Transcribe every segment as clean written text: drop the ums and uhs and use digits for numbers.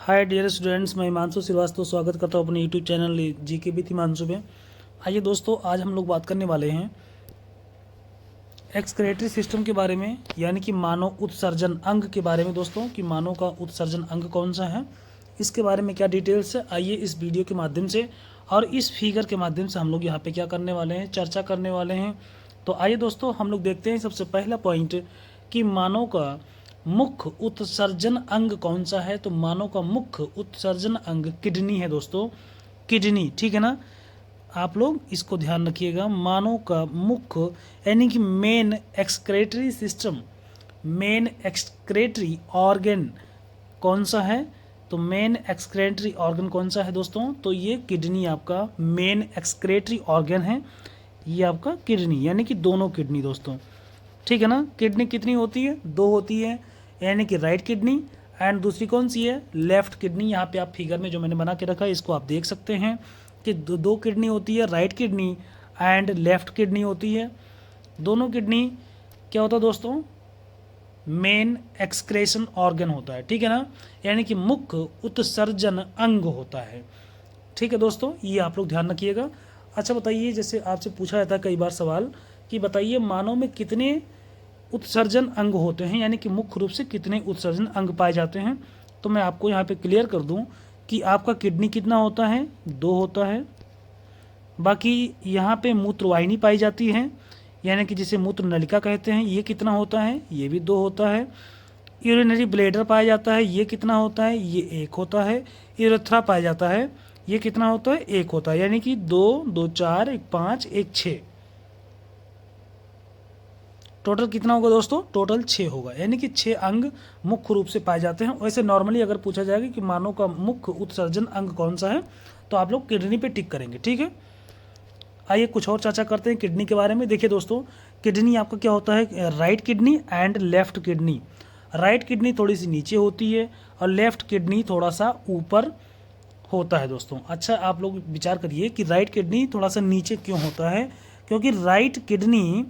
Hi dear students, मैं हिमांशु श्रीवास्तव स्वागत करता हूँ अपने YouTube channel GK with Himanshu में। आइए दोस्तों, आज हम लोग बात करने वाले हैं एक्सक्रेटरी सिस्टम के बारे में, यानी कि मानव उत्सर्जन अंग के बारे में दोस्तों, कि मानव का उत्सर्जन अंग कौन सा है, इसके बारे में क्या डिटेल्स है। आइए इस वीडियो के माध्यम से और इस फिगर के माध्यम से हम लोग यहाँ पे क्या करने वाले हैं, चर्चा करने वाले हैं। तो आइए दोस्तों, हम लोग देखते हैं सबसे पहला पॉइंट कि मानव का मुख्य उत्सर्जन अंग कौन सा है। तो मानव का मुख्य उत्सर्जन अंग किडनी है दोस्तों, किडनी, ठीक है ना। आप लोग इसको ध्यान रखिएगा। मानव का मुख्य यानी कि main excretory system, main excretory organ कौन सा है। तो मेन एक्सक्रेटरी ऑर्गन कौन सा है दोस्तों, तो ये किडनी आपका मेन एक्सक्रेटरी ऑर्गन है। ये आपका किडनी यानी कि दोनों किडनी दोस्तों, ठीक है ना। किडनी कितनी होती है, दो होती है, यानी कि राइट किडनी एंड दूसरी कौन सी है, लेफ्ट किडनी। यहाँ पे आप फिगर में जो मैंने बना के रखा है इसको आप देख सकते हैं कि दो किडनी होती है, right kidney and left kidney होती है। दोनों किडनी क्या होता है दोस्तों, मेन एक्सक्रेशन ऑर्गन होता है, ठीक है ना, यानी कि मुख्य उत्सर्जन अंग होता है, ठीक है दोस्तों। ये आप लोग ध्यान रखिएगा। अच्छा बताइए, जैसे आपसे पूछा जाता है कई बार सवाल कि बताइए मानव में कितने उत्सर्जन अंग होते हैं, यानी कि मुख्य रूप से कितने उत्सर्जन अंग पाए जाते हैं। तो मैं आपको यहाँ पे क्लियर कर दूं कि आपका किडनी कितना होता है, दो होता है। बाकी यहाँ पे मूत्रवाहिनी पाई जाती है, यानी कि जिसे मूत्र नलिका कहते हैं, ये कितना होता है, ये भी दो होता है। यूरिनरी ब्लैडर पाया जाता है, ये कितना होता है, ये एक होता है। यूरेथ्रा पाया जाता है, ये कितना होता है, एक होता है। यानी कि दो, दो चार, एक पाँच, एक छः, टोटल कितना होगा दोस्तों, टोटल 6 होगा। यानी कि 6 अंग मुख्य रूप से पाए जाते हैं। वैसे नॉर्मली अगर पूछा जाएगा कि मानव का मुख्य उत्सर्जन अंग कौन सा है, तो आप लोग किडनी पे टिक करेंगे, ठीक है। आइए कुछ और चर्चा करते हैं किडनी के बारे में। देखिए दोस्तों, किडनी आपका क्या होता है, right kidney and left kidney. Right kidney थोड़ी सी नीचे होती है और लेफ्ट किडनी थोड़ा सा ऊपर होता है दोस्तों। अच्छा, आप लोग विचार करिए कि राइट किडनी थोड़ा सा नीचे क्यों होता है, क्योंकि राइट किडनी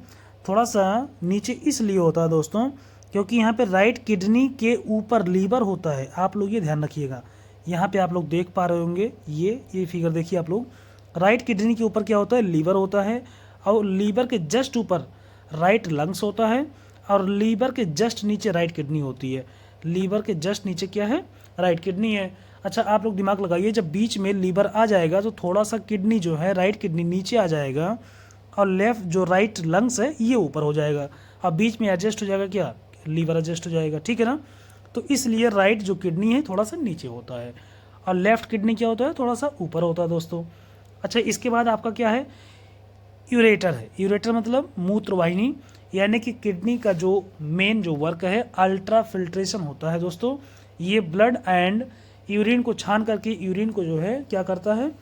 थोड़ा सा नीचे इसलिए होता है दोस्तों, क्योंकि यहाँ पे राइट किडनी के ऊपर लीवर होता है। आप लोग ये ध्यान रखिएगा। यहाँ पे आप लोग देख पा रहे होंगे, ये फिगर देखिए आप लोग। राइट किडनी के ऊपर क्या होता है, लीवर होता है, और लीवर के जस्ट ऊपर राइट लंग्स होता है, और लीवर के जस्ट नीचे राइट किडनी होती है। लीवर के जस्ट नीचे क्या है, राइट किडनी है। अच्छा, आप लोग दिमाग लगाइए, जब बीच में लीवर आ जाएगा तो थोड़ा सा किडनी जो है, राइट किडनी नीचे आ जाएगा, और लेफ्ट जो राइट लंग्स है ये ऊपर हो जाएगा, और बीच में एडजस्ट हो जाएगा, क्या, लीवर एडजस्ट हो जाएगा, ठीक है ना। तो इसलिए राइट जो किडनी है थोड़ा सा नीचे होता है, और लेफ्ट किडनी क्या होता है, थोड़ा सा ऊपर होता है दोस्तों। अच्छा, इसके बाद आपका क्या है, यूरेटर है। यूरेटर मतलब मूत्रवाहिनी, यानी कि किडनी का जो मेन जो वर्क है, अल्ट्रा फिल्ट्रेशन होता है दोस्तों। ये ब्लड एंड यूरिन को छान करके यूरिन को जो है क्या करता है,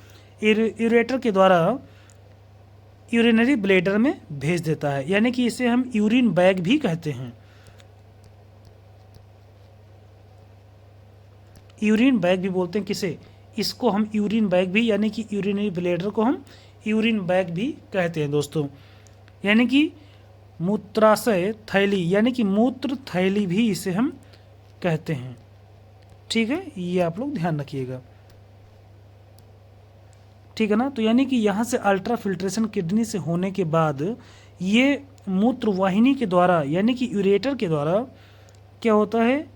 यूरेटर के द्वारा यूरिनरी ब्लैडर में भेज देता है, यानी कि इसे हम यूरिन बैग भी कहते हैं। यूरिन बैग भी बोलते हैं किसे, इसको हम यूरिन बैग भी, यानी कि यूरिनरी ब्लैडर को हम यूरिन बैग भी कहते हैं दोस्तों। यानी कि मूत्राशय थैली, यानी कि मूत्र थैली भी इसे हम कहते हैं, ठीक है। ये आप लोग ध्यान रखिएगा, ठीक है ना। तो यानी कि यहाँ से अल्ट्रा फिल्ट्रेशन किडनी से होने के बाद ये मूत्रवाहिनी के द्वारा, यानी कि यूरेटर के द्वारा क्या होता है,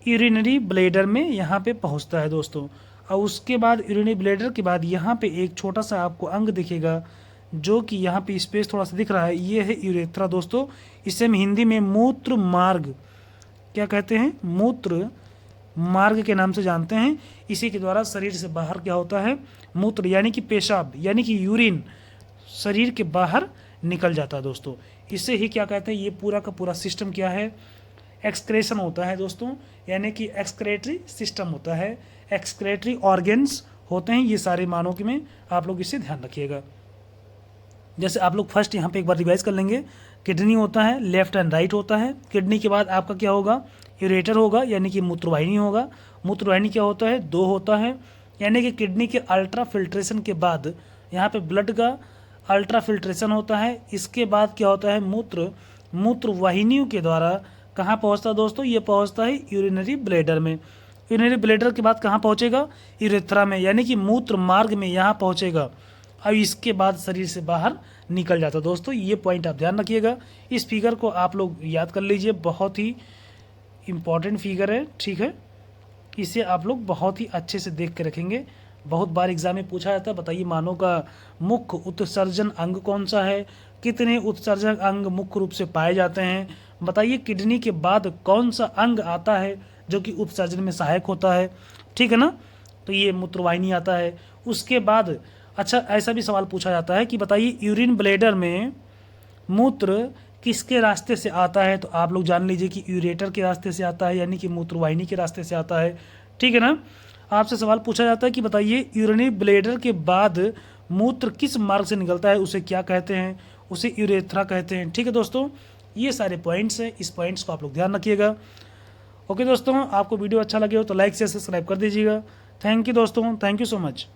यूरिनरी ब्लैडर में यहाँ पे पहुँचता है दोस्तों। और उसके बाद यूरिनरी ब्लैडर के बाद यहाँ पे एक छोटा सा आपको अंग दिखेगा, जो कि यहाँ पे स्पेस थोड़ा सा दिख रहा है, ये है यूरेथ्रा दोस्तों। इसे हम हिंदी में मूत्र मार्ग क्या कहते हैं, मूत्र मार्ग के नाम से जानते हैं। इसी के द्वारा शरीर से बाहर क्या होता है, मूत्र यानी कि पेशाब, यानी कि यूरिन शरीर के बाहर निकल जाता है दोस्तों। इसे ही क्या कहते हैं, ये पूरा का पूरा सिस्टम क्या है, एक्सक्रेशन होता है दोस्तों, यानी कि एक्सक्रेटरी सिस्टम होता है, एक्सक्रेटरी ऑर्गन्स होते हैं ये सारे मानव के में। आप लोग इसे ध्यान रखिएगा। जैसे आप लोग फर्स्ट यहाँ पे एक बार रिवाइज कर लेंगे, किडनी होता है, लेफ्ट एंड राइट होता है। किडनी के बाद आपका क्या होगा, यूरेटर होगा, यानी कि मूत्रवाहिनी होगा। मूत्रवाहिनी क्या होता है, दो होता है, यानी कि किडनी के अल्ट्रा फिल्ट्रेशन के बाद यहाँ पे ब्लड का अल्ट्रा फिल्ट्रेशन होता है। इसके बाद क्या होता है, मूत्रवाहिनियों के द्वारा कहाँ पहुँचता है दोस्तों, ये पहुँचता है यूरिनरी ब्लैडर में। यूरिनरी ब्लैडर के बाद कहाँ पहुँचेगा, यूरेथ्रा में, यानी कि मूत्र मार्ग में यहाँ पहुँचेगा और इसके बाद शरीर से बाहर निकल जाता है। दोस्तों ये पॉइंट आप ध्यान रखिएगा, इस फिगर को आप लोग याद कर लीजिए, बहुत ही इम्पॉर्टेंट फिगर है, ठीक है। इसे आप लोग बहुत ही अच्छे से देख के रखेंगे, बहुत बार एग्जाम में पूछा जाता है। बताइए मानव का मुख्य उत्सर्जन अंग कौन सा है, कितने उत्सर्जन अंग मुख्य रूप से पाए जाते हैं, बताइए किडनी के बाद कौन सा अंग आता है जो कि उत्सर्जन में सहायक होता है, ठीक है ना। तो ये मूत्रवाहिनी आता है। उसके बाद अच्छा ऐसा भी सवाल पूछा जाता है कि बताइए यूरिन ब्लैडर में मूत्र किसके रास्ते से आता है, तो आप लोग जान लीजिए कि यूरेटर के रास्ते से आता है, यानी कि मूत्रवाहिनी के रास्ते से आता है, ठीक है ना। आपसे सवाल पूछा जाता है कि बताइए यूरिनरी ब्लैडर के बाद मूत्र किस मार्ग से निकलता है, उसे क्या कहते हैं, उसे यूरेथ्रा कहते हैं, ठीक है दोस्तों। ये सारे पॉइंट्स हैं, इस पॉइंट्स को आप लोग ध्यान रखिएगा। ओके दोस्तों, आपको वीडियो अच्छा लगे हो तो लाइक से सब्सक्राइब कर दीजिएगा। थैंक यू दोस्तों, थैंक यू सो मच।